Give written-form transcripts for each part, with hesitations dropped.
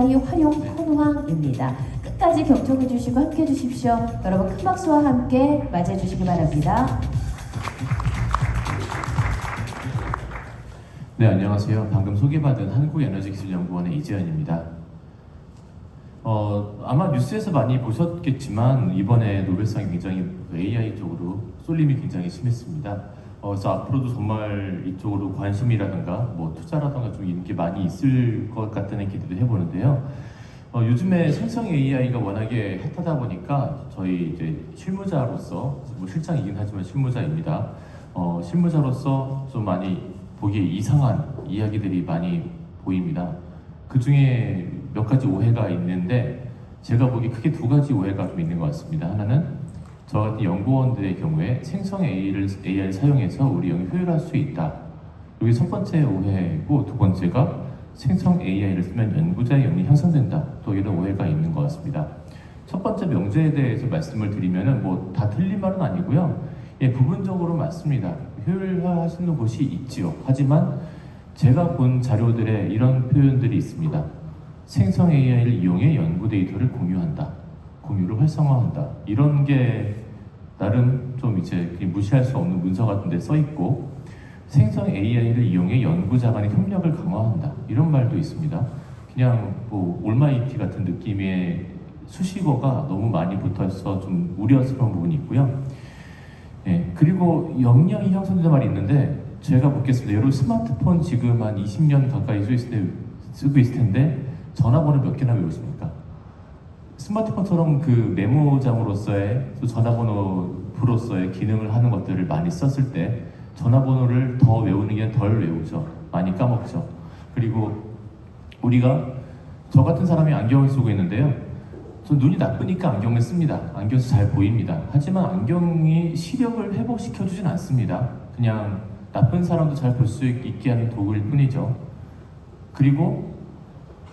활용 헌황입니다. 끝까지 경청해 주시고 함께 해 주십시오. 여러분 큰 박수와 함께 맞이해 주시기 바랍니다. 네, 안녕하세요. 방금 소개받은 한국에너지기술연구원의 이재현입니다. 아마 뉴스에서 많이 보셨겠지만 이번에 노벨상이 굉장히 AI 쪽으로 쏠림이 굉장히 심했습니다. 그래서 앞으로도 정말 이쪽으로 관심이라든가 뭐 투자라든가 좀 이런 게 많이 있을 것 같다는 기대도 해보는데요. 요즘에 생성 AI가 워낙에 핫하다 보니까 저희 이제 실무자로서 뭐 실장이긴 하지만 실무자입니다. 실무자로서 좀 많이 보기에 이상한 이야기들이 많이 보입니다. 그 중에 몇 가지 오해가 있는데 제가 보기에 크게 두 가지 오해가 좀 있는 것 같습니다. 하나는 저 같은 연구원들의 경우에 생성 AI를 사용해서 우리 영역이 효율화할 수 있다. 이게 첫 번째 오해고, 두 번째가 생성 AI를 쓰면 연구자의 역량이 향상된다. 또 이런 오해가 있는 것 같습니다. 첫 번째 명제에 대해서 말씀을 드리면은 뭐 다 틀린 말은 아니고요. 예, 부분적으로 맞습니다. 효율화하시는 곳이 있지요. 하지만 제가 본 자료들에 이런 표현들이 있습니다. 생성 AI를 이용해 연구 데이터를 공유한다. 공유를 활성화한다. 이런 게 나름 좀 이제 무시할 수 없는 문서 같은 데 써 있고, 생성 AI를 이용해 연구자 간의 협력을 강화한다. 이런 말도 있습니다. 그냥 뭐 올마이티 같은 느낌의 수식어가 너무 많이 붙어서 좀 우려스러운 부분이 있고요. 예, 그리고 역량이 향상되는 말이 있는데 제가 묻겠습니다. 여러분 스마트폰 지금 한 20년 가까이 쓰고 있을 텐데 전화번호 몇 개나 외우십니까? 스마트폰처럼 그 메모장으로서의 또 전화번호부로서의 기능을 하는 것들을 많이 썼을 때 전화번호를 더 외우는 게 덜 외우죠. 많이 까먹죠. 그리고 우리가 저 같은 사람이 안경을 쓰고 있는데요. 저 눈이 나쁘니까 안경을 씁니다. 안경에서 잘 보입니다. 하지만 안경이 시력을 회복시켜주진 않습니다. 그냥 나쁜 사람도 잘 볼 수 있게 하는 도구일 뿐이죠. 그리고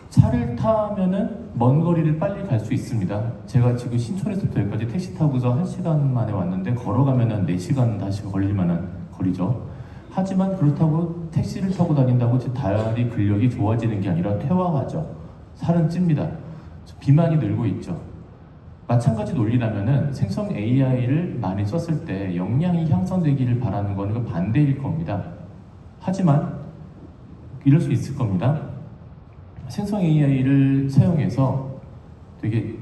차를 타면은 먼 거리를 빨리 갈 수 있습니다. 제가 지금 신촌에서부터 여기까지 택시 타고서 1시간 만에 왔는데 걸어가면 4시간 다시 걸릴 만한 거리죠. 하지만 그렇다고 택시를 타고 다닌다고 제 다리 근력이 좋아지는 게 아니라 퇴화하죠. 살은 찝니다. 비만이 늘고 있죠. 마찬가지 논리라면은 생성 AI를 많이 썼을 때 역량이 향상되기를 바라는 거는 그 반대일 겁니다. 하지만 이럴 수 있을 겁니다. 생성 AI를 사용해서 되게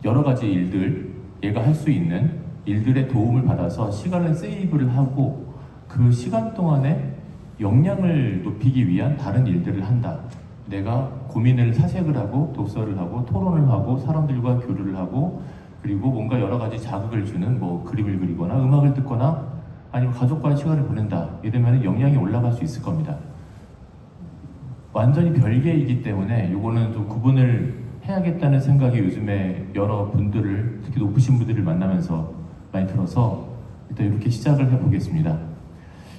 여러 가지 일들, 얘가 할 수 있는 일들의 도움을 받아서 시간을 세이브를 하고 그 시간 동안에 역량을 높이기 위한 다른 일들을 한다. 내가 고민을 사색을 하고 독서를 하고 토론을 하고 사람들과 교류를 하고 그리고 뭔가 여러 가지 자극을 주는 뭐 그림을 그리거나 음악을 듣거나 아니면 가족과의 시간을 보낸다. 이러면 역량이 올라갈 수 있을 겁니다. 완전히 별개이기 때문에 이거는 좀 구분을 해야겠다는 생각이 요즘에 여러 분들을, 특히 높으신 분들을 만나면서 많이 들어서 일단 이렇게 시작을 해보겠습니다.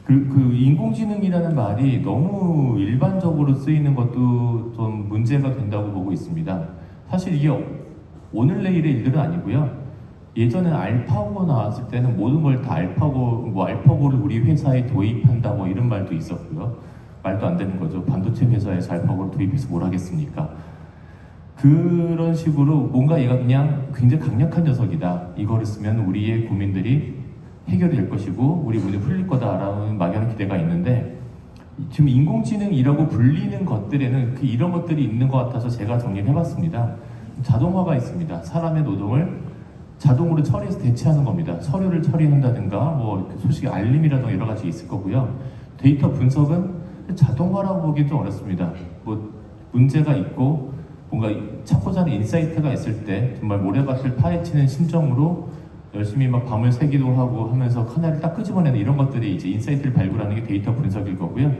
그 인공지능이라는 말이 너무 일반적으로 쓰이는 것도 좀 문제가 된다고 보고 있습니다. 사실 이게 오늘 내일의 일들은 아니고요. 예전에 알파고 나왔을 때는 모든 걸 다 알파고를 우리 회사에 도입한다 뭐 이런 말도 있었고요. 말도 안 되는 거죠. 반도체 회사에서 알파고를 도입해서 뭘 하겠습니까? 그런 식으로 뭔가 얘가 그냥 굉장히 강력한 녀석이다. 이거를 쓰면 우리의 고민들이 해결이 될 것이고 우리 문이 풀릴 거다라는 막연한 기대가 있는데 지금 인공지능이라고 불리는 것들에는 이런 것들이 있는 것 같아서 제가 정리를 해봤습니다. 자동화가 있습니다. 사람의 노동을 자동으로 처리해서 대체하는 겁니다. 서류를 처리한다든가 뭐 소식 알림이라든가 여러 가지 있을 거고요. 데이터 분석은 자동화라고 보기 좀 어렵습니다. 뭐 문제가 있고 뭔가 찾고자 하는 인사이트가 있을 때 정말 모래밭을 파헤치는 심정으로 열심히 막 밤을 새기도 하고 하면서 하나를 딱 끄집어내는 이런 것들이 이제 인사이트를 발굴하는 게 데이터 분석일 거고요.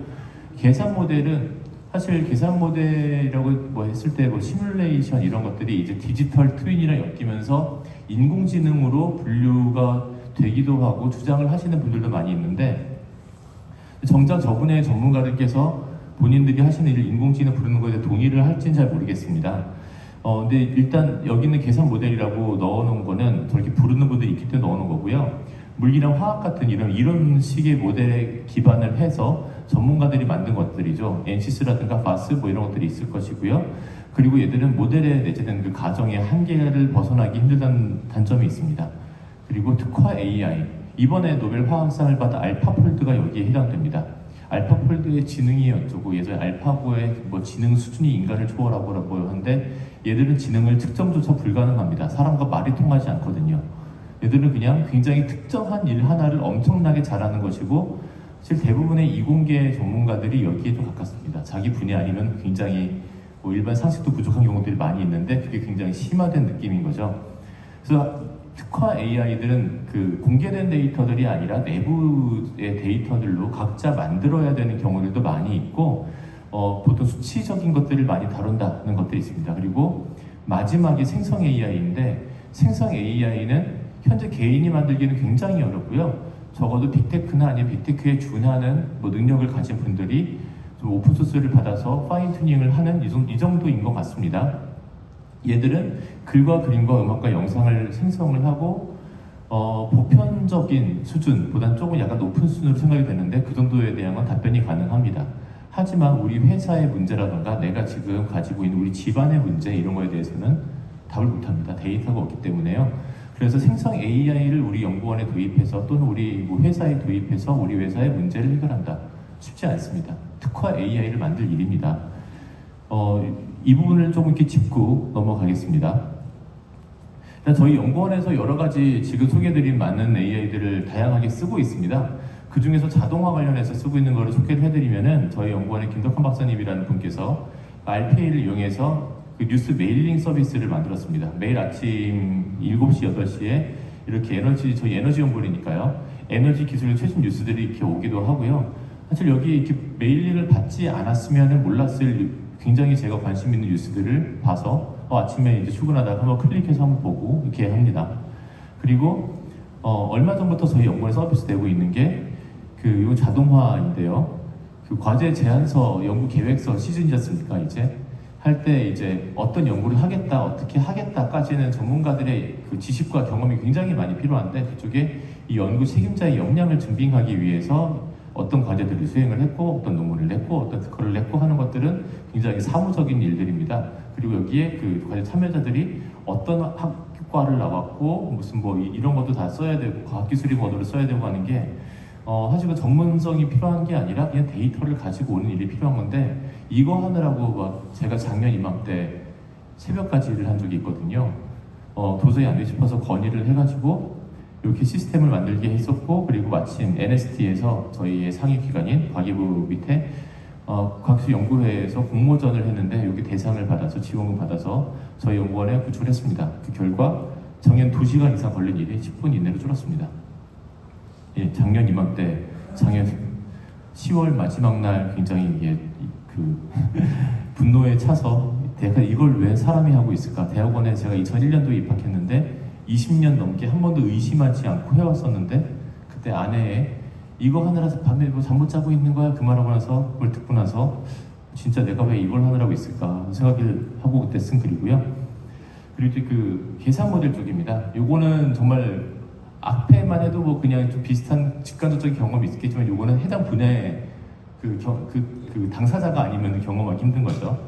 계산 모델은 사실 계산 모델이라고 뭐 했을 때 뭐 시뮬레이션 이런 것들이 이제 디지털 트윈이랑 엮이면서 인공지능으로 분류가 되기도 하고 주장을 하시는 분들도 많이 있는데 정작 저분의 전문가들께서 본인들이 하시는 일을 인공지능 부르는 것에 동의를 할지는 잘 모르겠습니다. 근데 일단 여기 있는 계산 모델이라고 넣어놓은 거는 저렇게 부르는 분들이 있기 때문에 넣어놓은 거고요. 물리랑 화학 같은 이런 식의 모델에 기반을 해서 전문가들이 만든 것들이죠. 엔시스라든가 파스 뭐 이런 것들이 있을 것이고요. 그리고 얘들은 모델에 내재된 그 가정의 한계를 벗어나기 힘들다는 단점이 있습니다. 그리고 특화 AI, 이번에 노벨 화학상을 받은 알파폴드가 여기에 해당됩니다. 알파폴드의 지능이 어쩌고 예전에 알파고의 뭐 지능 수준이 인간을 초월하고 하는데 얘들은 지능을 측정조차 불가능합니다. 사람과 말이 통하지 않거든요. 얘들은 그냥 굉장히 특정한 일 하나를 엄청나게 잘하는 것이고 사실 대부분의 이공계 전문가들이 여기에 좀 가깝습니다. 자기 분야 아니면 굉장히 뭐 일반 상식도 부족한 경우들이 많이 있는데 그게 굉장히 심화된 느낌인 거죠. 그래서 특화 AI들은 그 공개된 데이터들이 아니라 내부의 데이터들로 각자 만들어야 되는 경우들도 많이 있고 보통 수치적인 것들을 많이 다룬다는 것들이 있습니다. 그리고 마지막이 생성 AI인데 생성 AI는 현재 개인이 만들기는 굉장히 어렵고요. 적어도 빅테크나 아니면 빅테크에 준하는 뭐 능력을 가진 분들이 좀 오픈소스를 받아서 파인 튜닝을 하는 이 정도인 것 같습니다. 얘들은 글과 그림과 음악과 영상을 생성을 하고 보편적인 수준보다는 조금 약간 높은 수준으로 생각이 되는데 그 정도에 대한 건 답변이 가능합니다. 하지만 우리 회사의 문제라던가 내가 지금 가지고 있는 우리 집안의 문제 이런 거에 대해서는 답을 못합니다. 데이터가 없기 때문에요. 그래서 생성 AI를 우리 연구원에 도입해서 또는 우리 뭐 회사에 도입해서 우리 회사의 문제를 해결한다. 쉽지 않습니다. 특화 AI를 만들 일입니다. 이 부분을 조금 이렇게 짚고 넘어가겠습니다. 저희 연구원에서 여러 가지 지금 소개드린 많은 AI들을 다양하게 쓰고 있습니다. 그 중에서 자동화 관련해서 쓰고 있는 거를 소개를 해드리면은 저희 연구원의 김덕환 박사님이라는 분께서 RPA를 이용해서 그 뉴스 메일링 서비스를 만들었습니다. 매일 아침 7시, 8시에 이렇게 저희 에너지 연구원이니까요. 에너지 기술의 최신 뉴스들이 이렇게 오기도 하고요. 사실 여기 이렇게 메일링을 받지 않았으면 몰랐을 굉장히 제가 관심 있는 뉴스들을 봐서 아침에 이제 출근하다가 한번 클릭해서 한번 보고 이렇게 합니다. 그리고 얼마 전부터 저희 연구원에 서비스 되고 있는 게 이건 자동화인데요. 그 과제 제안서, 연구 계획서 시즌이지 않습니까? 이제 할 때 이제 어떤 연구를 하겠다, 어떻게 하겠다까지는 전문가들의 그 지식과 경험이 굉장히 많이 필요한데 그쪽에 이 연구 책임자의 역량을 증빙하기 위해서 어떤 과제들을 수행을 했고 어떤 논문을 냈고 어떤 특허를 냈고 하는 것들은 굉장히 사무적인 일들입니다. 그리고 여기에 그 과제 참여자들이 어떤 학과를 나왔고 무슨 뭐 이런 것도 다 써야 되고 과학기술이 뭐를 써야 되고 하는 게 사실 그 전문성이 필요한 게 아니라 그냥 데이터를 가지고 오는 일이 필요한 건데 이거 하느라고 막 제가 작년 이맘때 새벽까지 일을 한 적이 있거든요. 도저히 안 돼 싶어서 건의를 해가지고 이렇게 시스템을 만들게 했었고 그리고 마침 NST에서 저희의 상위 기관인 과기부 밑에 과학기술 연구회에서 공모전을 했는데 여기 대상을 받아서 지원을 받아서 저희 연구원에 구출했습니다. 그 결과 정년 2시간 이상 걸린 일이 10분 이내로 줄었습니다. 예, 작년 이맘때 작년 10월 마지막 날 굉장히 이게 분노에 차서 대가 이걸 왜 사람이 하고 있을까? 대학원에 제가 2001년도에 입학했는데 20년 넘게 한 번도 의심하지 않고 해왔었는데 그때 아내에 이거 하느라서 밤에 뭐 잠 못 자고 있는 거야? 그 말하고 나서 그걸 듣고 나서 진짜 내가 왜 이걸 하느라고 있을까 생각을 하고 그때 쓴 글이고요. 그리고 그 계산 모델 쪽입니다. 요거는 정말 앞에만 해도 뭐 그냥 좀 비슷한 직관적인 경험이 있겠지만 요거는 해당 분야의 그 당사자가 아니면 경험하기 힘든 거죠.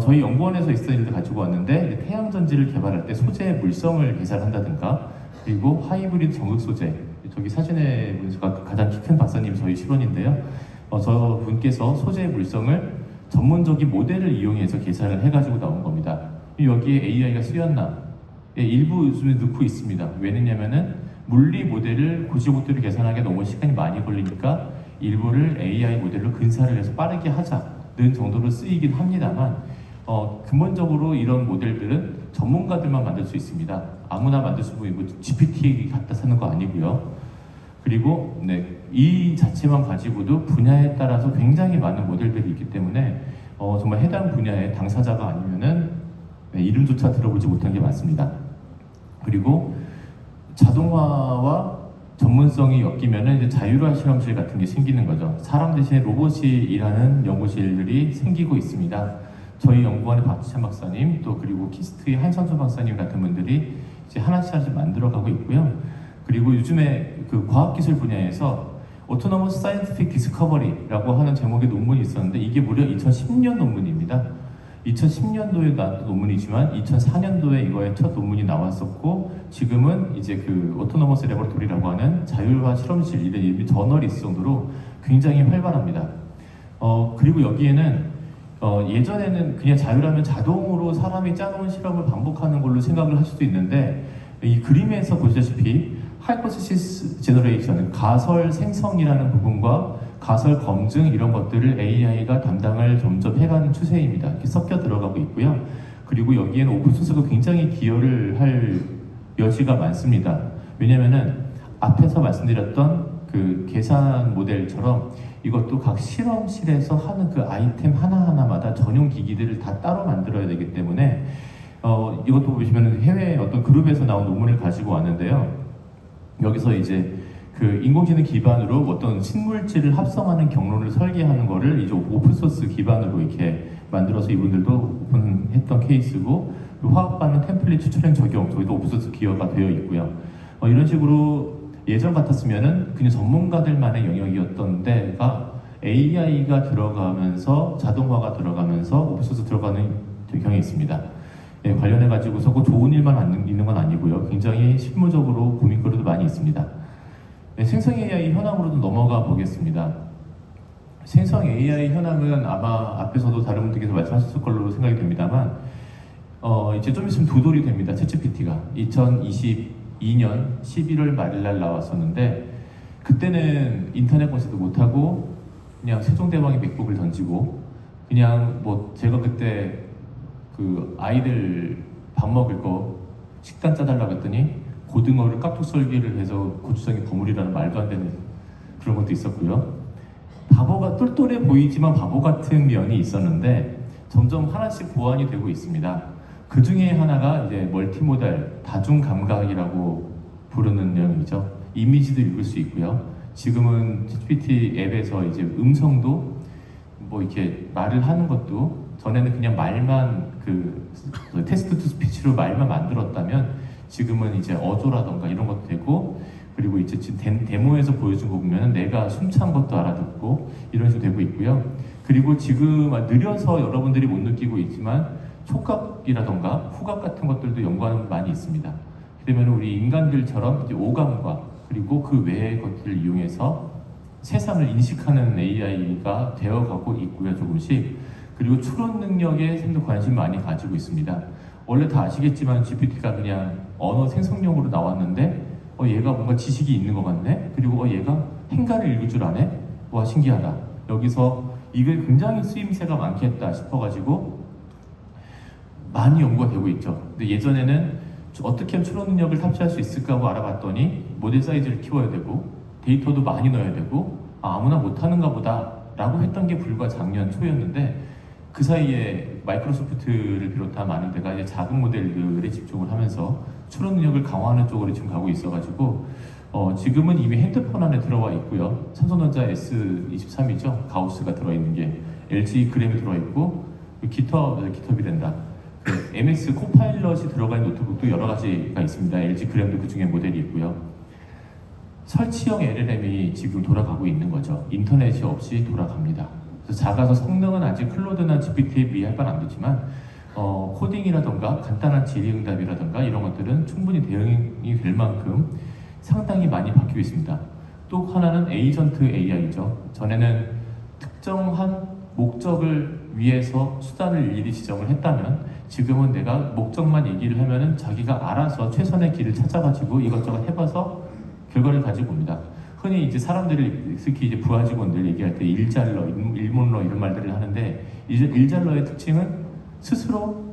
저희 연구원에서 있었던 일도 가지고 왔는데 태양전지를 개발할 때 소재의 물성을 계산한다든가 그리고 하이브리드 전극 소재 저기 사진에 보니까 가장 키 큰 박사님 저희 실원인데요. 저 분께서 소재의 물성을 전문적인 모델을 이용해서 계산을 해가지고 나온 겁니다. 여기에 AI가 쓰였나? 일부 요즘에 넣고 있습니다. 왜냐면은 물리 모델을 고지고대로 계산하기에 너무 시간이 많이 걸리니까 일부를 AI 모델로 근사를 해서 빠르게 하자는 정도로 쓰이긴 합니다만 근본적으로 이런 모델들은 전문가들만 만들 수 있습니다. 아무나 만들 수 있고 뭐 GPT 갖다 쓰는 거 아니고요. 그리고 이 자체만 가지고도 분야에 따라서 굉장히 많은 모델들이 있기 때문에 정말 해당 분야의 당사자가 아니면은 이름조차 들어보지 못한 게 많습니다. 그리고 자동화와 전문성이 엮이면은 이제 자율화 실험실 같은 게 생기는 거죠. 사람 대신에 로봇이 일하는 연구실들이 생기고 있습니다. 저희 연구원의 박지찬 박사님 또 그리고 키스트의 한선수 박사님 같은 분들이 이제 하나씩 만들어가고 있고요. 그리고 요즘에 그 과학기술 분야에서 Autonomous Scientific Discovery라고 하는 제목의 논문이 있었는데 이게 무려 2010년 논문입니다. 2010년도에 나왔던 논문이지만 2004년도에 이거의 첫 논문이 나왔었고 지금은 이제 그 오토노머스 레버토리라고 하는 자율화 실험실 이런 저널이 있을 정도로 굉장히 활발합니다. 그리고 여기에는 예전에는 그냥 자율하면 자동으로 사람이 짜놓은 실험을 반복하는 걸로 생각을 할 수도 있는데 이 그림에서 보시다시피 하이포테시스 제너레이션, 가설 생성이라는 부분과 가설 검증 이런 것들을 AI가 담당을 점점 해가는 추세입니다. 이렇게 섞여 들어가고 있고요. 그리고 여기에는 오픈소스가 굉장히 기여를 할 여지가 많습니다. 왜냐면은 앞에서 말씀드렸던 그 계산 모델처럼 이것도 각 실험실에서 하는 그 아이템 하나하나마다 전용 기기들을 다 따로 만들어야 되기 때문에 이것도 보시면 해외 어떤 그룹에서 나온 논문을 가지고 왔는데요. 여기서 이제 그 인공지능 기반으로 어떤 신물질을 합성하는 경로를 설계하는 거를 이제 오픈소스 기반으로 이렇게 만들어서 이분들도 오픈했던 케이스고, 화학 반응 템플릿 추출행 적용 저희도 오픈소스 기여가 되어 있고요. 이런 식으로 예전 같았으면은 그냥 전문가들만의 영역이었던 데가 AI가 들어가면서 자동화가 들어가면서 오픈소스 들어가는 경향이 있습니다. 예, 관련해 가지고서 꼭 좋은 일만 있는 건 아니고요. 굉장히 실무적으로 고민거리도 많이 있습니다. 네, 생성 AI 현황으로도 넘어가 보겠습니다. 생성 AI 현황은 아마 앞에서도 다른 분들께서 말씀하셨을 걸로 생각이 됩니다만 이제 좀 있으면 두 돌이 됩니다. 챗GPT가 2022년 11월 말일 날 나왔었는데 그때는 인터넷 검색도 못하고 그냥 세종대왕의 맥북을 던지고 그냥 뭐 제가 그때 그 아이들 밥 먹을 거 식단 짜달라고 했더니 고등어를 깍둑썰기를 해서 고추장에 버무리라는 말도 안 되는 그런 것도 있었고요. 바보가 똘똘해 보이지만 바보 같은 면이 있었는데 점점 하나씩 보완이 되고 있습니다. 그 중에 하나가 이제 멀티모달 다중 감각이라고 부르는 내용이죠. 이미지도 읽을 수 있고요. 지금은 GPT 앱에서 이제 음성도 뭐 이렇게 말을 하는 것도 전에는 그냥 말만 그 테스트 투 스피치로 말만 만들었다면 지금은 이제 어조라던가 이런 것도 되고, 그리고 이제 지금 데모에서 보여준 거 보면 내가 숨찬 것도 알아듣고 이런 식으로 되고 있고요. 그리고 지금 느려서 여러분들이 못 느끼고 있지만 촉각이라던가 후각 같은 것들도 연구하는 많이 있습니다. 그러면 우리 인간들처럼 이제 오감과 그리고 그 외의 것들을 이용해서 세상을 인식하는 AI가 되어가고 있고요, 조금씩. 그리고 추론 능력에 샘도 관심 많이 가지고 있습니다. 원래 다 아시겠지만 GPT가 그냥 언어 생성용으로 나왔는데 얘가 뭔가 지식이 있는 것 같네? 그리고 얘가 행간을 읽을 줄 아네? 와, 신기하다. 여기서 이게 굉장히 쓰임새가 많겠다 싶어가지고 많이 연구가 되고 있죠. 근데 예전에는 어떻게 하면 추론 능력을 탑재할 수 있을까 하고 알아봤더니 모델 사이즈를 키워야 되고 데이터도 많이 넣어야 되고 아무나 못하는가 보다 라고 했던 게 불과 작년 초였는데 그 사이에 마이크로소프트를 비롯한 많은 데가 이제 작은 모델들에 집중을 하면서 추론 능력을 강화하는 쪽으로 지금 가고 있어가지고 지금은 이미 핸드폰 안에 들어와 있고요. 삼성전자 S23이죠. 가우스가 들어있는 게 LG 그램이 들어있고 깃허b이 된다. 그 MS 코파일럿이 들어가 있는 노트북도 여러 가지가 있습니다. LG 그램도 그 중에 모델이 있고요. 설치형 LLM이 지금 돌아가고 있는 거죠. 인터넷이 없이 돌아갑니다. 그래서 작아서 성능은 아직 클로드나 GPT에 비할 바는 안 되지만 코딩이라던가 간단한 질의응답이라던가 이런 것들은 충분히 대응이 될 만큼 상당히 많이 바뀌고 있습니다. 또 하나는 에이전트 AI죠. 전에는 특정한 목적을 위해서 수단을 일일이 지정을 했다면 지금은 내가 목적만 얘기를 하면은 자기가 알아서 최선의 길을 찾아가지고 이것저것 해봐서 결과를 가지고 옵니다. 흔히 이제 사람들이 특히 이제 부하 직원들 얘기할 때 일잘러, 일문러 이런 말들을 하는데 일잘러의 특징은 스스로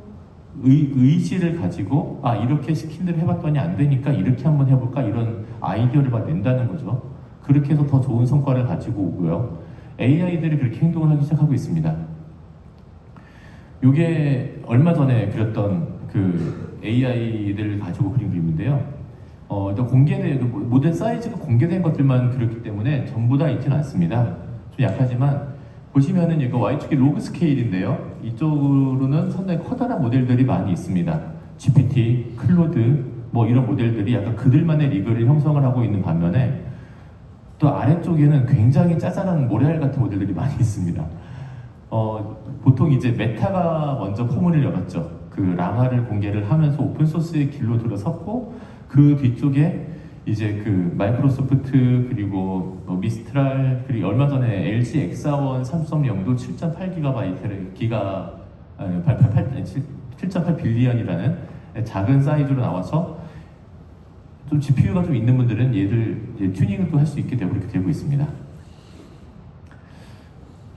의지를 가지고 이렇게 시킨 대로 해봤더니 안 되니까 이렇게 한번 해볼까 이런 아이디어를 낸다는 거죠. 그렇게 해서 더 좋은 성과를 가지고 오고요. AI들이 그렇게 행동을 하기 시작하고 있습니다. 이게 얼마 전에 그렸던 그 AI들을 가지고 그린 그림인데요. 일단 공개된 모델 사이즈가 공개된 것들만 그렸기 때문에 전부 다 있지는 않습니다. 좀 약하지만 보시면은 이거 Y2K 로그 스케일인데요. 이쪽으로는 상당히 커다란 모델들이 많이 있습니다. GPT, 클로드 뭐 이런 모델들이 약간 그들만의 리그를 형성을 하고 있는 반면에 또 아래쪽에는 굉장히 짜잘한 모래알 같은 모델들이 많이 있습니다. 보통 이제 메타가 먼저 포문을 열었죠. 그 라마를 공개를 하면서 오픈소스의 길로 들어섰고, 그 뒤쪽에 이제 그 마이크로소프트, 그리고 미스트랄, 그리고 얼마 전에 LG 엑사원 3.0도 7.8 빌리언이라는 작은 사이즈로 나와서 좀 GPU가 좀 있는 분들은 얘를 이제 튜닝을 또 할 수 있게 되고 그렇게 되고 있습니다.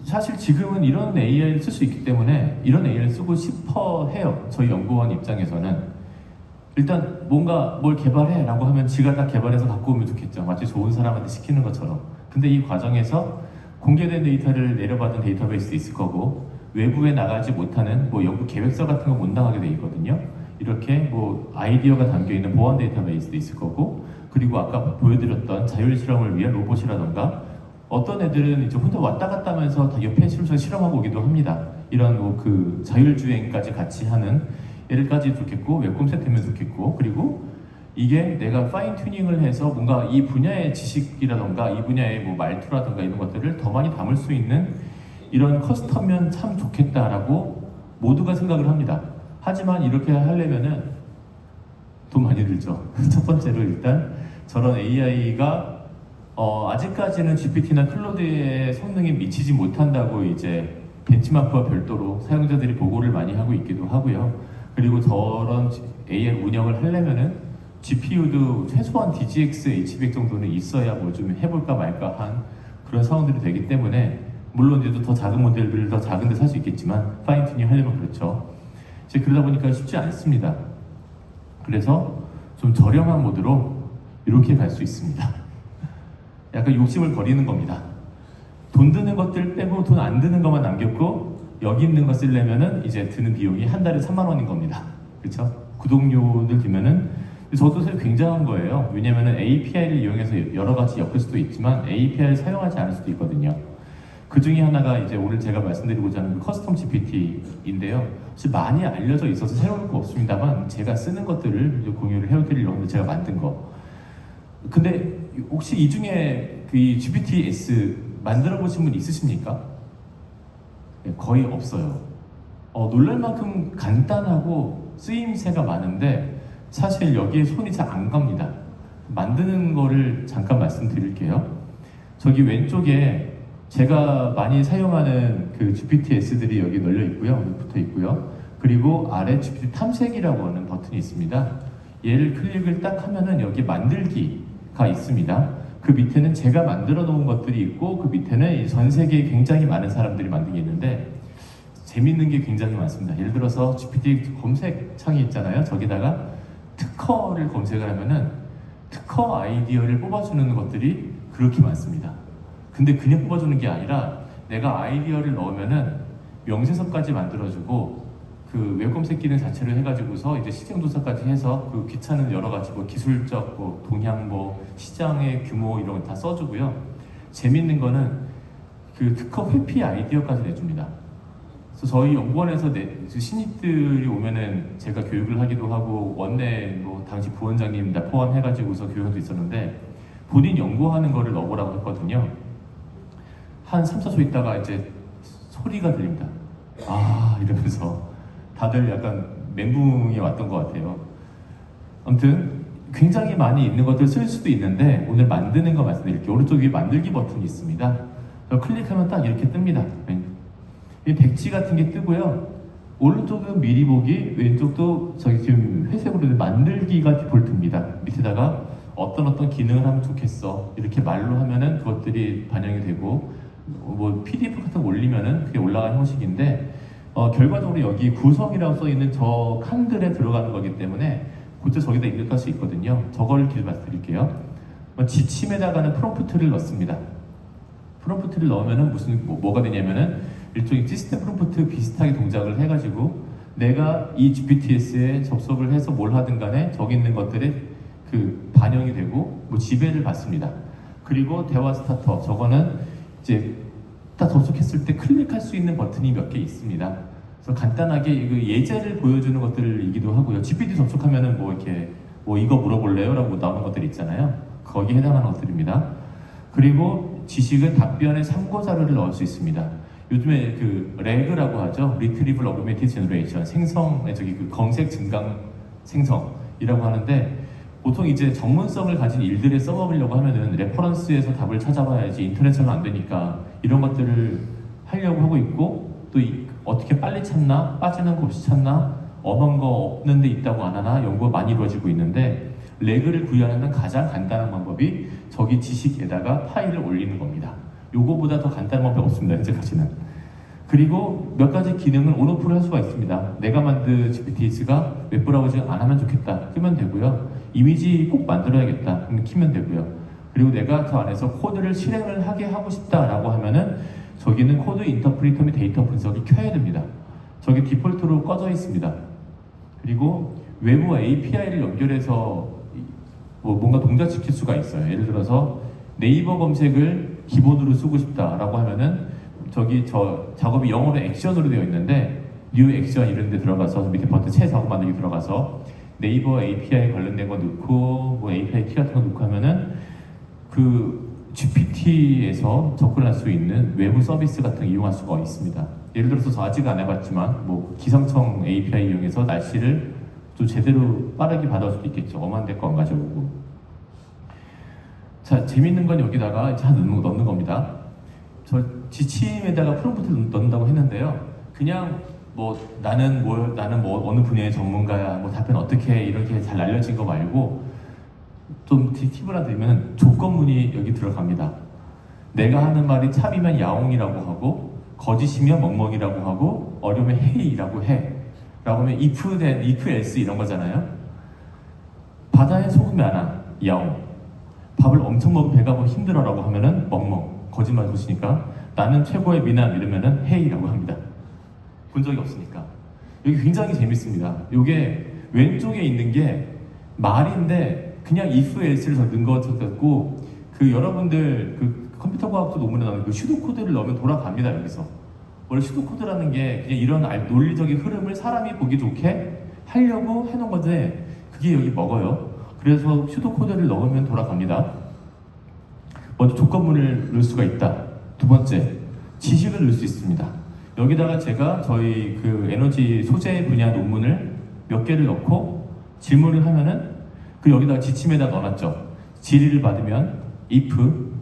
사실 지금은 이런 AI를 쓸 수 있기 때문에 이런 AI를 쓰고 싶어 해요. 저희 연구원 입장에서는. 일단 뭔가 뭘 개발해 라고 하면 지가 다 개발해서 갖고 오면 좋겠죠. 마치 좋은 사람한테 시키는 것처럼. 근데 이 과정에서 공개된 데이터를 내려받은 데이터베이스도 있을 거고, 외부에 나가지 못하는 뭐 연구 계획서 같은 거 못 나가게 돼 있거든요. 이렇게 뭐 아이디어가 담겨 있는 보안 데이터베이스도 있을 거고, 그리고 아까 보여드렸던 자율 실험을 위한 로봇이라던가, 어떤 애들은 이제 혼자 왔다 갔다 하면서 다 옆에 실험실에서 실험하고 오기도 합니다. 이런 뭐 그 자율주행까지 같이 하는 애들까지 좋겠고, 웹컴셋 되면 좋겠고, 그리고 이게 내가 파인 튜닝을 해서 뭔가 이 분야의 지식이라던가 이 분야의 뭐 말투라던가 이런 것들을 더 많이 담을 수 있는 이런 커스텀면 참 좋겠다라고 모두가 생각을 합니다. 하지만 이렇게 하려면은 돈 많이 들죠. 첫 번째로 일단 저런 AI가 아직까지는 GPT나 클로드의 성능에 미치지 못한다고 이제 벤치마크와 별도로 사용자들이 보고를 많이 하고 있기도 하고요. 그리고 저런 AI 운영을 하려면은 GPU도 최소한 DGX H100 정도는 있어야 뭐 좀 해볼까 말까 한 그런 상황들이 되기 때문에, 물론 이제 더 작은 모델들을 더 작은 데 살 수 있겠지만 파인 튜닝 하려면 그렇죠. 이제 그러다 보니까 쉽지 않습니다. 그래서 좀 저렴한 모드로 이렇게 갈 수 있습니다. 약간 욕심을 버리는 겁니다. 돈 드는 것들 빼고 돈 안 드는 것만 남겼고, 여기 있는 거 쓰려면은 이제 드는 비용이 한 달에 3만 원인 겁니다. 그렇죠? 구독료를 들면은, 저도 사실 굉장한 거예요. 왜냐면은 API를 이용해서 여러 가지 엮을 수도 있지만 API를 사용하지 않을 수도 있거든요. 그 중에 하나가 이제 오늘 제가 말씀드리고자 하는 그 커스텀 GPT인데요. 사실 많이 알려져 있어서 새로운 거 없습니다만 제가 쓰는 것들을 공유를 해드리려고 하는데, 제가 만든 거. 근데 혹시 이 중에 그 GPT-S 만들어 보신 분 있으십니까? 네, 거의 없어요. 놀랄 만큼 간단하고 쓰임새가 많은데 사실 여기에 손이 잘 안 갑니다. 만드는 거를 잠깐 말씀드릴게요. 저기 왼쪽에 제가 많이 사용하는 그 GPT-S들이 여기 널려 있고요. 붙어 있고요. 그리고 아래 GPT 탐색이라고 하는 버튼이 있습니다. 얘를 클릭을 딱 하면은 여기 만들기가 있습니다. 그 밑에는 제가 만들어 놓은 것들이 있고, 그 밑에는 전 세계에 굉장히 많은 사람들이 만든 게 있는데 재밌는 게 굉장히 많습니다. 예를 들어서 GPT 검색 창이 있잖아요. 저기다가 특허를 검색을 하면은 특허 아이디어를 뽑아주는 것들이 그렇게 많습니다. 근데 그냥 뽑아주는 게 아니라 내가 아이디어를 넣으면은 명세서까지 만들어주고, 그 웹 검색 기능 자체를 해가지고서 이제 시장 조사까지 해서 그 귀찮은 여러 가지 뭐 기술적 뭐 동향 뭐 시장의 규모 이런 거 다 써주고요. 재밌는 거는 그 특허 회피 아이디어까지 내줍니다. 그래서 저희 연구원에서 신입들이 오면은 제가 교육을 하기도 하고, 원내 뭐 당시 부원장님 다 포함해가지고서 교육도 있었는데, 본인 연구하는 거를 넣어보라고 했거든요. 한 3, 4초 있다가 이제 소리가 들립니다. 아, 이러면서 다들 약간 멘붕이 왔던 것 같아요. 아무튼 굉장히 많이 있는 것들 쓸 수도 있는데, 오늘 만드는 거 말씀드릴게요. 오른쪽 위에 만들기 버튼이 있습니다. 클릭하면 딱 이렇게 뜹니다. 이 백지 같은 게 뜨고요. 오른쪽은 미리 보기, 왼쪽도 저기 지금 회색으로 된 만들기가 디폴트입니다. 밑에다가 어떤 기능을 하면 좋겠어 이렇게 말로 하면은 그것들이 반영이 되고, 뭐 PDF 같은 거 올리면은 그게 올라가는 형식인데, 결과적으로 여기 구성이라고 써 있는 저 칸들에 들어가는 거기 때문에 곧장 저기다 입력할 수 있거든요. 저걸 기술 말씀드릴게요. 지침에다가는 프롬프트를 넣습니다. 프롬프트를 넣으면은 뭐가 되냐면은 일종의 시스템 프롬프트 비슷하게 동작을 해가지고 내가 이 GPTS에 접속을 해서 뭘 하든 간에 저기 있는 것들이 그 반영이 되고 뭐 지배를 받습니다. 그리고 대화 스타터, 저거는 이제 딱 접속했을 때 클릭할 수 있는 버튼이 몇 개 있습니다. 그래서 간단하게 그 예제를 보여주는 것들이기도 하고요. GPT 접속하면은 뭐 이렇게 뭐 이거 물어볼래요? 라고 나오는 것들이 있잖아요. 거기에 해당하는 것들입니다. 그리고 지식은 답변의 참고 자료를 넣을 수 있습니다. 요즘에 그 RAG라고 하죠. Retrieval Augmented Generation, 그 검색 증강 생성이라고 하는데, 보통 이제 전문성을 가진 일들에 써먹으려고 하면은 레퍼런스에서 답을 찾아봐야지 인터넷으로는 안 되니까 이런 것들을 하려고 하고 있고, 또 어떻게 빨리 찾나, 빠지는 거 없이 찾나, 엄한 거 없는 데 있다고 안 하나 연구가 많이 이루어지고 있는데, 레그를 구현하는 가장 간단한 방법이 저기 지식에다가 파일을 올리는 겁니다. 요거보다 더 간단한 방법이 없습니다, 현재까지는. 그리고 몇 가지 기능을 온오프를 할 수가 있습니다. 내가 만든 GPT가 웹브라우징 안 하면 좋겠다, 끄면 되고요. 이미지 꼭 만들어야겠다, 그럼 키면 되고요. 그리고 내가 그 안에서 코드를 실행을 하게 하고 싶다라고 하면은 저기는 코드 인터프리터 및 데이터 분석이 켜야 됩니다. 저기 디폴트로 꺼져 있습니다. 그리고 외부 API를 연결해서 뭔가 동작시킬 수가 있어요. 예를 들어서 네이버 검색을 기본으로 쓰고 싶다라고 하면은 저기 저 작업이 영어로 액션으로 되어 있는데 뉴 액션 이런 데 들어가서 밑에 버튼 새 작업 만들기 들어가서 네이버 API 관련된 거 넣고 뭐 API 키 같은 거 넣고 하면은 그 GPT에서 접근할 수 있는 외부 서비스 같은 거 이용할 수가 있습니다. 예를 들어서 저 아직 안 해봤지만 뭐 기상청 API 이용해서 날씨를 좀 제대로 빠르게 받아올 수도 있겠죠. 엄한 데 거 안 가져오고. 자, 재밌는 건 여기다가 이제 넣는 겁니다. 저 지침에다가 프롬프트를 넣는다고 했는데요. 그냥 뭐 나는 뭐 어느 분야의 전문가야, 뭐 답변 어떻게 해, 이렇게 잘 알려진 거 말고 좀 팁을 하나 드리면 조건문이 여기 들어갑니다. 내가 하는 말이 참이면 야옹이라고 하고 거짓이면 멍멍이라고 하고 어려우면 헤이라고 해 라고 하면 if else 이런 거잖아요. 바다에 소금이 많아, 야옹. 밥을 엄청 먹으면 배가 뭐 힘들어라고 하면은 멍멍, 거짓말 소시니까. 나는 최고의 미남 이러면은 헤이라고 합니다. 본 적이 없으니까. 여기 굉장히 재밌습니다. 이게 왼쪽에 있는 게 말인데 그냥 if else를 넣은 것 같고, 그 여러분들 그 컴퓨터 과학도 논문에 나오는 그 슈도 코드를 넣으면 돌아갑니다. 여기서 원래 슈도 코드라는 게 그냥 이런 논리적인 흐름을 사람이 보기 좋게 하려고 해놓은 건데 그게 여기 먹어요. 그래서 슈도 코드를 넣으면 돌아갑니다. 먼저 조건문을 넣을 수가 있다. 두 번째, 지식을 넣을 수 있습니다. 여기다가 제가 저희 그 에너지 소재 분야 논문을 몇 개를 넣고 질문을 하면은 그 여기다가 지침에다 넣어놨죠. 질의를 받으면 if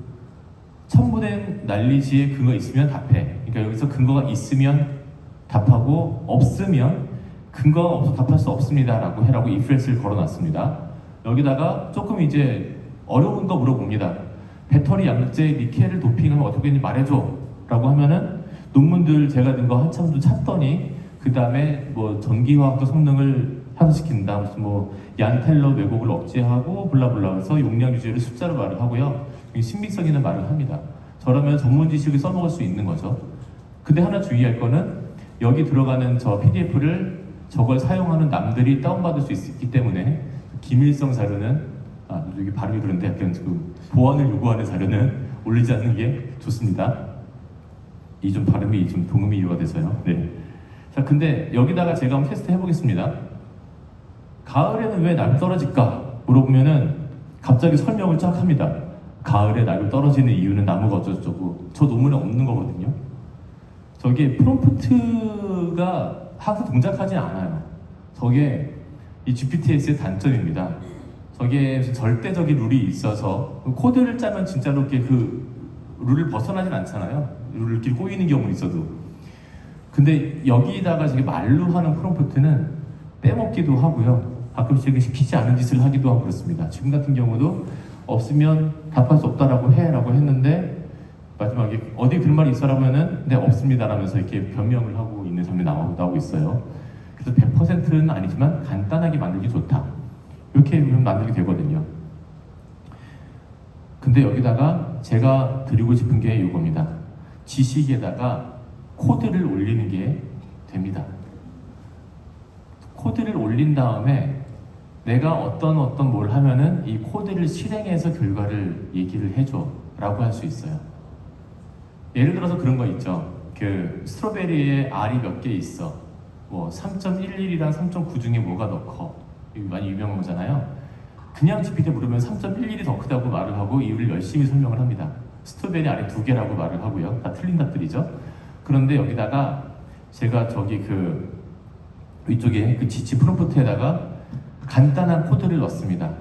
첨부된 난리지에 근거 있으면 답해. 그러니까 여기서 근거가 있으면 답하고 없으면 근거가 없어 답할 수 없습니다라고 해라고 if else를 걸어놨습니다. 여기다가 조금 이제 어려운 거 물어봅니다. 배터리 양극재 니켈을 도핑하면 어떻게 되는지 말해줘 라고 하면은 논문들 제가 든 거 한참 좀 찾더니 그 다음에 뭐 전기화학적 성능을 향상시킨다, 무슨 뭐 얀텔러 왜곡을 억제하고 블라블라 해서 용량 유지를 숫자로 말을 하고요. 신빙성 있는 말을 합니다. 저라면 전문 지식을 써먹을 수 있는 거죠. 근데 하나 주의할 거는 여기 들어가는 저 PDF를 저걸 사용하는 남들이 다운받을 수 있기 때문에 기밀성 자료는 여기 발음이 그런데 약간 그 보안을 요구하는 자료는 올리지 않는 게 좋습니다. 이 좀 발음이 좀 동음이 이유가 돼서요. 네. 자, 근데 여기다가 제가 한번 테스트 해보겠습니다. 가을에는 왜 낙이 떨어질까 물어보면은 갑자기 설명을 쫙 합니다. 가을에 낙이 떨어지는 이유는 나무가 어쩌고저쩌고. 저 논문에 없는 거거든요. 저게 프롬프트가 항상 동작하지 않아요. 저게 이 GPTS의 단점입니다. 저게 절대적인 룰이 있어서 코드를 짜면 진짜로 이렇게 그 룰을 벗어나진 않잖아요. 룰을 이렇게 꼬이는 경우는 있어도. 근데 여기다가 저게 말로 하는 프롬프트는 빼먹기도 하고요. 가끔씩 시키지 않은 짓을 하기도 하고 그렇습니다. 지금 같은 경우도 없으면 답할 수 없다라고 해라고 했는데 마지막에 어디 그런 말이 있어라면은 네 없습니다라면서 이렇게 변명을 하고 있는 장면이 나오고 있어요. 그래서 100%는 아니지만 간단하게 만들기 좋다. 이렇게 만들게 되거든요. 근데 여기다가 제가 드리고 싶은 게 이겁니다. 지식에다가 코드를 올리는 게 됩니다. 코드를 올린 다음에 내가 어떤 뭘 하면은 이 코드를 실행해서 결과를 얘기를 해줘 라고 할 수 있어요. 예를 들어서 그런 거 있죠. 그 스트로베리에 알이 몇 개 있어. 뭐 3.11이랑 3.9 중에 뭐가 더 커? 이거 많이 유명한 거잖아요. 그냥 GPT에 물으면 3.11이 더 크다고 말을 하고 이유를 열심히 설명을 합니다. 스토베리 안에 2개라고 말을 하고요. 다 틀린 답들이죠. 그런데 여기다가 제가 저기 그 위쪽에 그 지치 프롬프트에다가 간단한 코드를 넣습니다.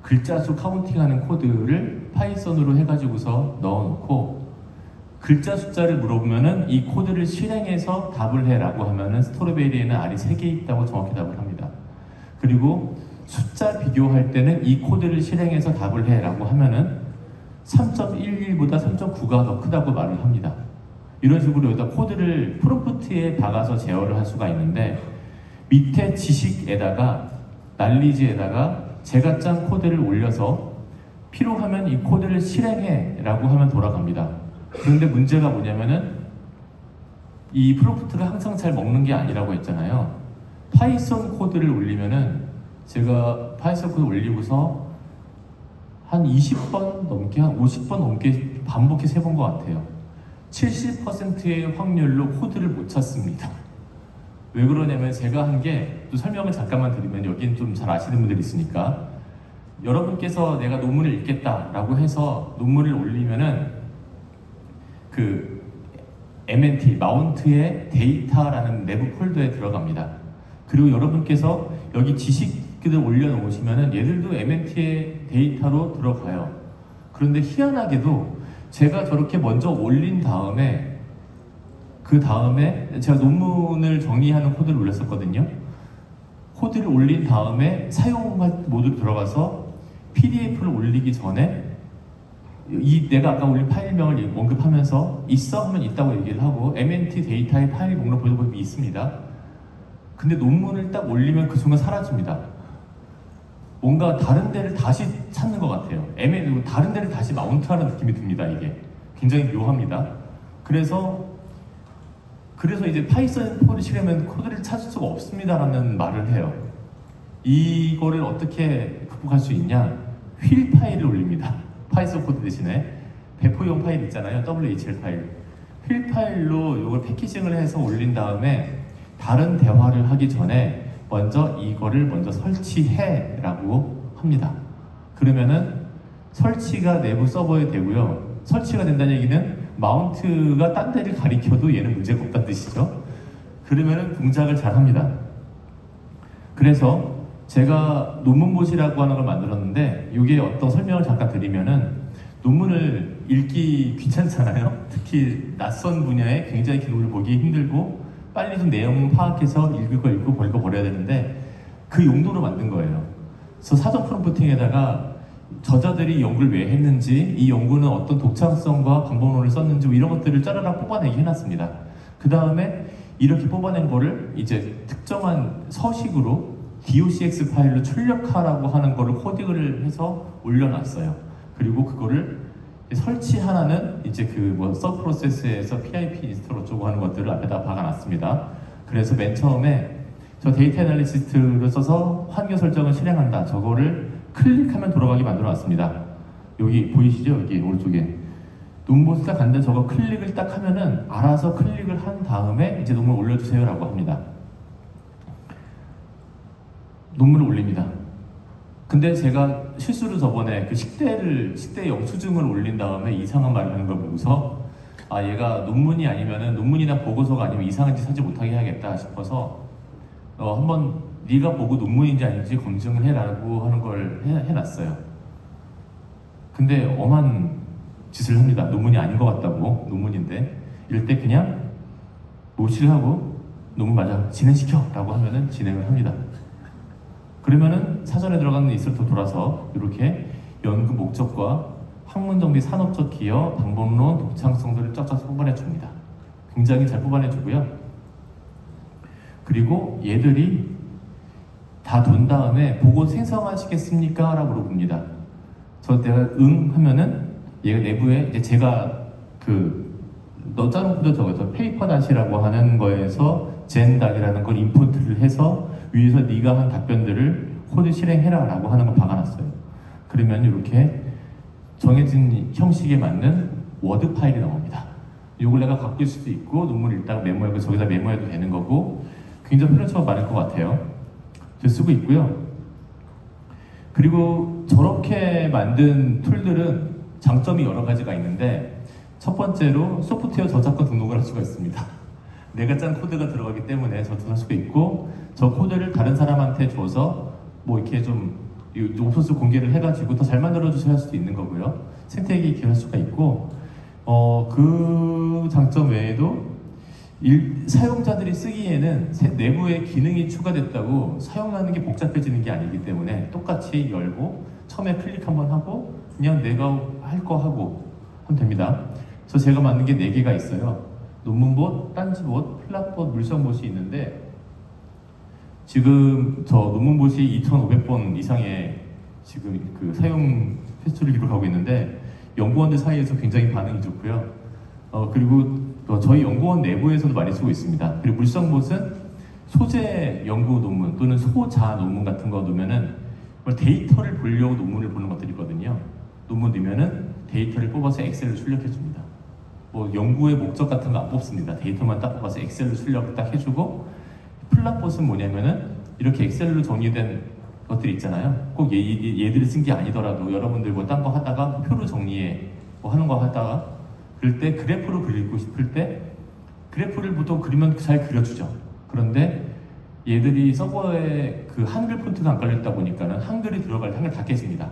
글자 수 카운팅하는 코드를 파이썬으로 해가지고서 넣어놓고 글자 숫자를 물어보면은 이 코드를 실행해서 답을 해라고 하면은 스토베리에는 알이 3개 있다고 정확히 답을 합니다. 그리고 숫자 비교할 때는 이 코드를 실행해서 답을 해라고 하면은 3.11보다 3.9가 더 크다고 말을 합니다. 이런 식으로 여기다 코드를 프롬프트에 박아서 제어를 할 수가 있는데 밑에 지식에다가 날리지에다가 제가 짠 코드를 올려서 필요하면 이 코드를 실행해 라고 하면 돌아갑니다. 그런데 문제가 뭐냐면은 이 프롬프트가 항상 잘 먹는 게 아니라고 했잖아요. 파이썬 코드를 올리면은 제가 파이썬 코드 올리고서 한 20번 넘게 한 50번 넘게 반복해서 해본 것 같아요. 70%의 확률로 코드를 못 찾습니다. 왜 그러냐면 제가 한 게 또 설명을 잠깐만 드리면 여기는 좀 잘 아시는 분들이 있으니까 여러분께서 내가 논문을 읽겠다라고 해서 논문을 올리면은 그 MNT, 마운트의 데이터라는 내부 폴더에 들어갑니다. 그리고 여러분께서 여기 지식들 올려놓으시면은 얘들도 MNT의 데이터로 들어가요. 그런데 희한하게도 제가 저렇게 먼저 올린 다음에 그 다음에 제가 논문을 정리하는 코드를 올렸었거든요. 코드를 올린 다음에 사용 모드로 들어가서 PDF를 올리기 전에 이 내가 아까 올린 파일명을 언급하면서 있어 하면 있다고 얘기를 하고 MNT 데이터의 파일 목록 보여보기 있습니다. 근데 논문을 딱 올리면 그 순간 사라집니다. 뭔가 다른 데를 다시 찾는 것 같아요. 다른 데를 다시 마운트하는 느낌이 듭니다. 이게 굉장히 묘합니다. 그래서 이제 파이썬 코드 실행하면 코드를 찾을 수가 없습니다라는 말을 해요. 이거를 어떻게 극복할 수 있냐? 휠 파일을 올립니다. 파이썬 코드 대신에 배포용 파일 있잖아요. WHL 파일. 휠 파일로 이걸 패키징을 해서 올린 다음에 다른 대화를 하기 전에 이거를 먼저 설치해라고 합니다. 그러면은 설치가 내부 서버에 되고요. 설치가 된다는 얘기는 마운트가 딴 데를 가리켜도 얘는 문제가 없다는 뜻이죠. 그러면은 동작을 잘 합니다. 그래서 제가 논문봇이라고 하는 걸 만들었는데 이게 어떤 설명을 잠깐 드리면은 논문을 읽기 귀찮잖아요. 특히 낯선 분야에 굉장히 기록을 보기 힘들고 빨리 좀 내용 파악해서 읽고 버려야 되는데 그 용도로 만든 거예요. 그래서 사전 프롬프팅에다가 저자들이 연구를 왜 했는지, 이 연구는 어떤 독창성과 방법론을 썼는지 이런 것들을 짜라락 뽑아내게 해놨습니다. 그 다음에 이렇게 뽑아낸 거를 이제 특정한 서식으로 docx 파일로 출력하라고 하는 거를 코딩을 해서 올려놨어요. 그리고 그거를 설치 하나는 이제 서브 프로세스에서 PIP 인스톨 어쩌고 하는 것들을 앞에다 박아놨습니다. 그래서 맨 처음에 저 데이터 애널리시스트를 써서 환경 설정을 실행한다. 저거를 클릭하면 돌아가게 만들어놨습니다. 여기 보이시죠? 여기 오른쪽에 논문을 딱 갔는데 저거 클릭을 딱 하면은 알아서 클릭을 한 다음에 이제 논문 올려주세요라고 합니다. 논문을 올립니다. 근데 제가 실수로 저번에 그 식대 영수증을 올린 다음에 이상한 말을 하는 걸 보고서 얘가 논문이 아니면은 논문이나 보고서가 아니면 이상한 짓 하지 못하게 해야겠다 싶어서 한번 네가 보고 논문인지 아닌지 검증을 해라고 하는 걸 해놨어요. 근데 엄한 짓을 합니다. 논문이 아닌 것 같다고. 논문인데 이럴 때 그냥 모시를 하고 논문 맞아 진행시켜 라고 하면은 진행을 합니다. 그러면은 사전에 들어가는 이슬도 돌아서 이렇게 연구 목적과 학문 정비 산업적 기여 방법론 독창성들을 쫙쫙 뽑아내 줍니다. 굉장히 잘 뽑아내 주고요. 그리고 얘들이 다 돈 다음에 보고 생성하시겠습니까? 라고 물어봅니다. 내가 응 하면은 얘가 내부에 이제 제가 너 짜는 코드 적어서 페이퍼 다시라고 하는 거에서 젠닥이라는 걸 인풋을 해서 위에서 네가 한 답변들을 코드 실행해라 라고 하는 걸 박아놨어요. 그러면 이렇게 정해진 형식에 맞는 워드 파일이 나옵니다. 이걸 내가 바꿀 수도 있고 논문을 읽다가 메모하고 저기다 메모해도 되는 거고 굉장히 편리처럼 많을 것 같아요. 쓰고 있고요. 그리고 저렇게 만든 툴들은 장점이 여러 가지가 있는데 첫 번째로 소프트웨어 저작권 등록을 할 수가 있습니다. 내가 짠 코드가 들어가기 때문에 저장할 수가 있고, 저 코드를 다른 사람한테 줘서 뭐 이렇게 좀 오픈소스 공개를 해가지고 더 잘 만들어주셔야 할 수도 있는 거고요. 생태계 기여할 수가 있고, 그 장점 외에도 사용자들이 쓰기에는 내부에 기능이 추가됐다고 사용하는 게 복잡해지는 게 아니기 때문에 똑같이 열고 처음에 클릭 한번 하고 그냥 내가 할 거 하고 하면 됩니다. 그래서 제가 만든 게 4개가 있어요. 논문봇, 딴지봇, 플랫봇, 물성봇이 있는데 지금 저 논문봇이 2,500번 이상의 지금 그 사용 횟수를 기록하고 있는데 연구원들 사이에서 굉장히 반응이 좋고요. 그리고 저희 연구원 내부에서도 많이 쓰고 있습니다. 그리고 물성봇은 소재 연구 논문 또는 소자 논문 같은 거 넣으면은 데이터를 보려고 논문을 보는 것들이거든요. 논문 넣으면은 데이터를 뽑아서 엑셀로 출력해 줍니다. 뭐 연구의 목적 같은 거 안 뽑습니다. 데이터만 딱 뽑아서 엑셀로 출력 딱 해주고, 플랫봇은 뭐냐면은 이렇게 엑셀로 정리된 것들이 있잖아요. 꼭 얘들이 쓴 게 아니더라도 여러분들 뭐 딴 거 하다가 표로 정리해 뭐 하는 거 하다가 그럴 때 그래프로 그리고 싶을 때 그래프를 보통 그리면 잘 그려주죠. 그런데 얘들이 서버에 그 한글 폰트가 안 깔려있다 보니까는 한글이 들어갈 때 한글 다 깨집니다.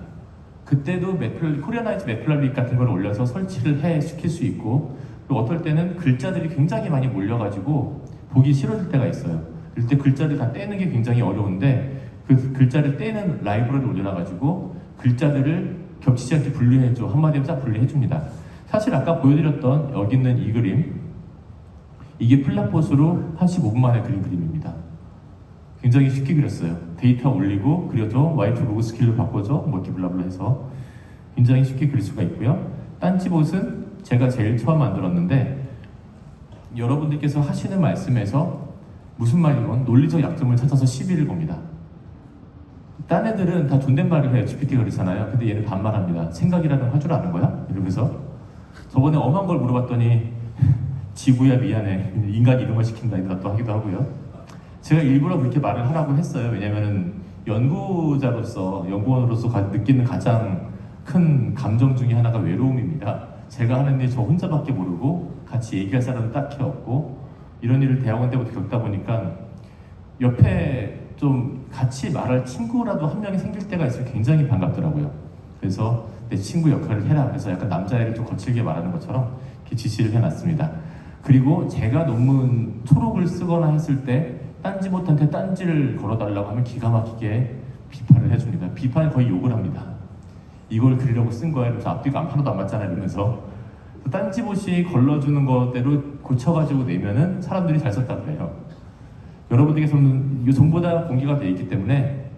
그때도 코리아나이즈 매플라빅 같은 걸 올려서 설치를 시킬 수 있고, 그리고 어떨 때는 글자들이 굉장히 많이 몰려가지고 보기 싫어질 때가 있어요. 그럴 때 글자를 다 떼는 게 굉장히 어려운데 그 글자를 떼는 라이브러리를 올려놔가지고 글자들을 겹치지 않게 분리해줘. 한마디로 싹 분리해줍니다. 사실 아까 보여드렸던 여기 있는 이 그림, 이게 플랫봇으로 한 15분 만에 그린 그림입니다. 굉장히 쉽게 그렸어요. 데이터 올리고 그려줘, 와이프 로그 스킬로 바꿔줘, 뭐 이렇게 블라블라 해서 굉장히 쉽게 그릴 수가 있고요. 딴지봇은 제가 제일 처음 만들었는데 여러분들께서 하시는 말씀에서 무슨 말이건 논리적 약점을 찾아서 시비를 겁니다. 딴 애들은 다 존댓말을 해요. GPT가 그렇잖아요. 근데 얘는 반말합니다. 생각이라는 거 할 줄 아는 거야? 이러면서 저번에 엄한 걸 물어봤더니 지구야 미안해, 인간 이름을 시킨다 이러다 또 하기도 하고요. 제가 일부러 그렇게 말을 하라고 했어요. 왜냐면은 연구원으로서 느끼는 가장 큰 감정 중에 하나가 외로움입니다. 제가 하는 일 저 혼자밖에 모르고 같이 얘기할 사람은 딱히 없고, 이런 일을 대학원 때부터 겪다 보니까 옆에 좀 같이 말할 친구라도 한 명이 생길 때가 있으면 굉장히 반갑더라고요. 그래서 내 친구 역할을 해라. 그래서 약간 남자애를 좀 거칠게 말하는 것처럼 이렇게 지시를 해놨습니다. 그리고 제가 논문 초록을 쓰거나 했을 때 딴지봇한테 딴지를 걸어달라고 하면 기가 막히게 비판을 해줍니다. 비판을 거의 욕을 합니다. 이걸 그리려고 쓴 거야. 그래서 앞뒤가 하나도 안 맞잖아 이러면서 딴지봇이 걸러주는 것대로 고쳐가지고 내면은 사람들이 잘 썼다고 해요. 여러분들께서는 이거 전부 다 공개가 되어 있기 때문에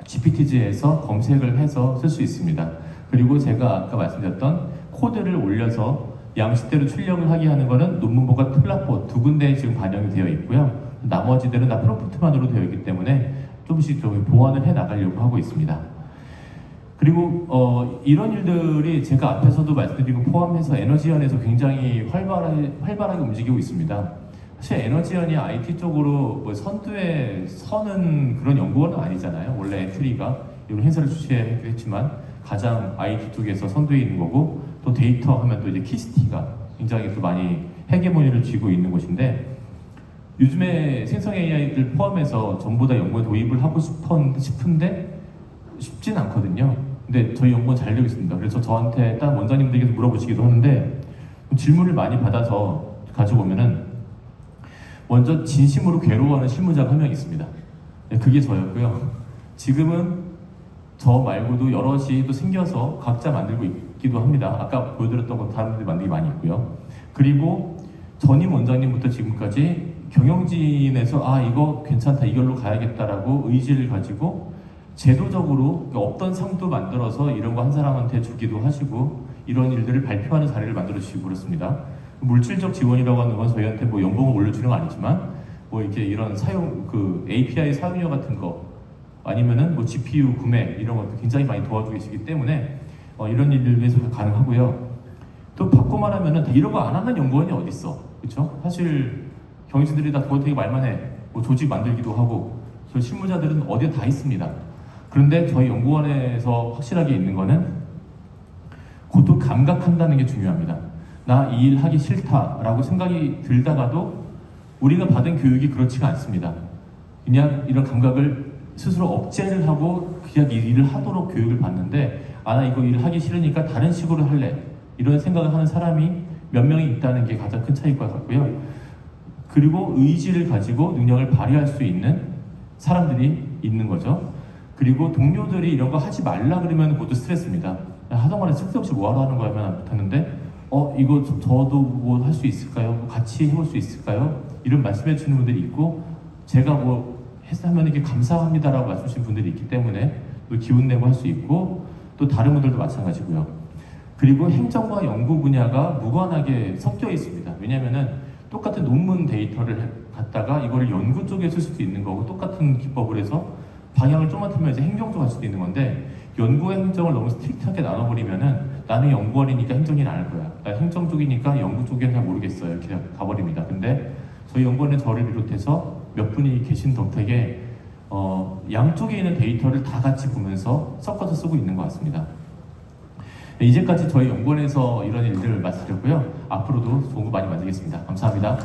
GPT지에서 검색을 해서 쓸 수 있습니다. 그리고 제가 아까 말씀드렸던 코드를 올려서 양식대로 출력을 하게 하는 거는 논문보가 플랫봇 2군데에 지금 반영이 되어 있고요. 나머지들은 다 프롬프트만으로 되어 있기 때문에 조금씩 좀 보완을 해 나가려고 하고 있습니다. 그리고 이런 일들이 제가 앞에서도 말씀드린 거 포함해서 에너지연에서 굉장히 활발하게 움직이고 있습니다. 사실 에너지연이 IT 쪽으로 뭐 선두에 서는 그런 연구원은 아니잖아요. 원래 엔트리가 이런 행사를 주최했지만 가장 IT 쪽에서 선두에 있는 거고, 또 데이터 하면 또 이제 키스티가 굉장히 또 많이 헤게모니를 쥐고 있는 곳인데, 요즘에 생성 AI를 포함해서 전부 다 연구에 도입을 하고 싶은데 쉽진 않거든요. 근데 저희 연구원 잘 되고 있습니다. 그래서 저한테 딱 원장님들께서 물어보시기도 하는데 질문을 많이 받아서 가지고 오면은 먼저 진심으로 괴로워하는 실무자가 한 명 있습니다. 네, 그게 저였고요. 지금은 저 말고도 여럿이 또 생겨서 각자 만들고 있기도 합니다. 아까 보여드렸던 거 다른 분들이 만들기 많이 있고요. 그리고 전임 원장님부터 지금까지 경영진에서 이거 괜찮다, 이걸로 가야겠다라고 의지를 가지고 제도적으로 없던 상도 만들어서 이런 거 한 사람한테 주기도 하시고, 이런 일들을 발표하는 자리를 만들어 주시고 그렇습니다. 물질적 지원이라고 하는 건 저희한테 뭐 연봉을 올려주는 건 아니지만 뭐 이렇게 이런 API 사용료 같은 거 아니면은 뭐 GPU 구매 이런 것도 굉장히 많이 도와주고 계시기 때문에 이런 일들 위해서 가능하고요. 또 바꿔 말하면은 이런 거 안 하는 연구원이 어디 있어, 그렇죠? 사실 경영진들이 다 그거 되게 말만 해. 뭐 조직 만들기도 하고, 저희 실무자들은 어디에 다 있습니다. 그런데 저희 연구원에서 확실하게 있는 거는 고도 감각한다는 게 중요합니다. 나 이 일 하기 싫다라고 생각이 들다가도 우리가 받은 교육이 그렇지가 않습니다. 그냥 이런 감각을 스스로 억제를 하고 그냥 이 일을 하도록 교육을 받는데 나 이거 일 하기 싫으니까 다른 식으로 할래 이런 생각을 하는 사람이 몇 명이 있다는 게 가장 큰 차이일 것 같고요. 그리고 의지를 가지고 능력을 발휘할 수 있는 사람들이 있는 거죠. 그리고 동료들이 이런 거 하지 말라 그러면 모두 스트레스입니다. 하동안에 쓸데없이 뭐하러 하는 거야 하면 못하는데 이거 저도 뭐 할 수 있을까요? 뭐 같이 해볼 수 있을까요? 이런 말씀해 주시는 분들이 있고 제가 뭐 하면 이게 감사합니다라고 말씀 주신 분들이 있기 때문에 또 기운 내고 할 수 있고 또 다른 분들도 마찬가지고요. 그리고 행정과 연구 분야가 무관하게 섞여 있습니다. 왜냐하면은 똑같은 논문 데이터를 갖다가 이거를 연구 쪽에 쓸 수도 있는 거고 똑같은 기법을 해서 방향을 좀만 틀면 이제 행정 쪽 할 수도 있는 건데 연구와 행정을 너무 스트릭트하게 나눠버리면은 나는 연구원이니까 행정일 안 할 거야. 나 행정 쪽이니까 연구 쪽에는 잘 모르겠어요. 이렇게 가버립니다. 근데 저희 연구원은 저를 비롯해서 몇 분이 계신 덕택에 양쪽에 있는 데이터를 다 같이 보면서 섞어서 쓰고 있는 것 같습니다. 이제까지 저희 연구원에서 이런 일들을 말씀드렸고요. 앞으로도 좋은 거 많이 만들겠습니다. 감사합니다.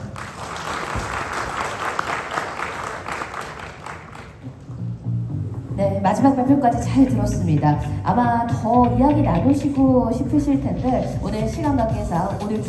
네, 마지막 발표까지 잘 들었습니다. 아마 더 이야기 나누시고 싶으실 텐데 오늘 시간 관계상 오늘